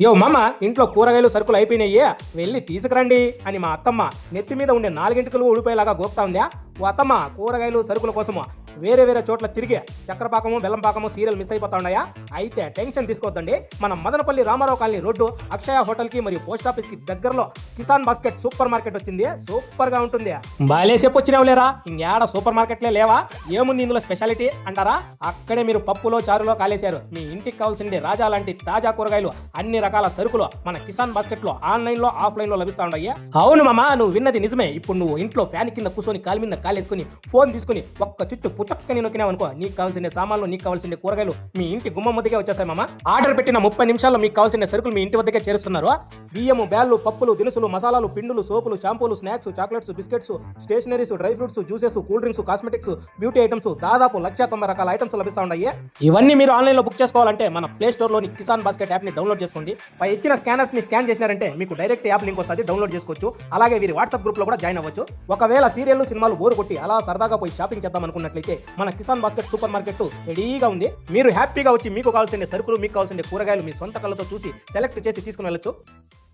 యో మామ, ఇంట్లో కూరగాయలు సరుకులు అయిపోయినాయ్యే, వెళ్ళి తీసుకురండి అని మా అత్తమ్మ నెత్తి మీద ఉండే నాలుగింటికలు ఊడిపోయేలాగా గోపుతా ఉందా. ఓ అత్తమ్మ, కూరగాయలు సరుకుల కోసము వేరే వేరే చోట్ల తిరిగే చక్రపాకము బెల్లంపాకము సీరియల్ మిస్ అయిపోతా ఉన్నాయా? అయితే టెన్షన్ తీసుకోవద్దండి. మన మదనపల్లి రామారావు కాలనీ రోడ్డు అక్షయ హోటల్ కి మరియు పోస్ట్ ఆఫీస్ కి దగ్గరలో కిసాన్ బాస్కెట్ సూపర్ మార్కెట్ వచ్చింది. సూపర్ గా ఉంటుంది. బాలే చెప్పు వచ్చినావు లేరా, ఇంకేడ సూపర్ మార్కెట్లే లేవా? ఏముంది ఇందులో స్పెషాలిటీ అంటారా? అక్కడే మీరు పప్పులో చారులో కాలేశారు. మీ ఇంటికి కావాల్సింది రాజా లాంటి తాజా కూరగాయలు అన్ని రకాల సరుకులు మన కిసాన్ బాస్కెట్ లో ఆన్లైన్ లో ఆఫ్లైన్ లో లభిస్తా ఉన్నాయి. అవును మామ, నువ్వు విన్నది నిజమే. ఇప్పుడు నువ్వు ఇంట్లో ఫ్యాన్ కింద కూర్చొని కాలి మీద కాలేసుకుని ఫోన్ తీసుకుని ఒక్క చుట్టూ పుచక్కని నొక్కినావు అనుకో, నీకు కావాల్సిన సామాన్లు నీకు కావాల్సిన కూరగాయలు మీ ఇంటి గుమ్మం వద్దకే వచ్చేసాయి మామ. ఆర్డర్ పెట్టిన 30 నిమిషాల్లో మీకు కావాల్సిన సరుకులు మీ ఇంటి వద్దకే చేరుస్తున్నారు. బియ్యము, బ్యాళ్ళు, పప్పులు, దినుసులు, మసాలాలు, పిండులు, సోపులు, షాంపూలు, snacks, chocolates, biscuits, stationeries, dry fruits, juices, cool drinks, cosmetics, beauty items దాదాపు 190 రకాల ఐటమ్స్ లభిస్తా ఉన్నాయి. ఇవన్నీ మీరు ఆన్లైన్ లో బుక్ చేసుకోవాలంటే మన ప్లే స్టోర్ లోని కిసాన్ బాస్కెట్ యాప్ ని డౌన్లోడ్ చేసుకోండి. పై ఇచ్చిన స్కానర్స్ ని స్కాన్ చేసినారంటే మీకు డైరెక్ట్ యాప్ లింక్ వస్తుంది, డౌన్లోడ్ చేసుకోవచ్చు. అలాగే వీరి వాట్సాప్ గ్రూప్ లో కూడా జాయిన్ అవ్వచ్చు. ఒకవేళ సీరియల్ సినిమాలు బోరు కొట్టి అలా సరదాగా పోయి షాపింగ్ చేద్దాం అనుకున్నట్లయితే మన కిసాన్ బాస్కెట్ సూపర్ మార్కెట్ రెడీగా ఉంది. మీరు హ్యాపీగా వచ్చి మీకు కావాల్సిన సరుకులు మీకు కావాల్సిన కూరగాయలు మీ సొంత కళ్ళతో చూసి సెలెక్ట్ చేసి తీసుకుని వెళ్ళొచ్చు.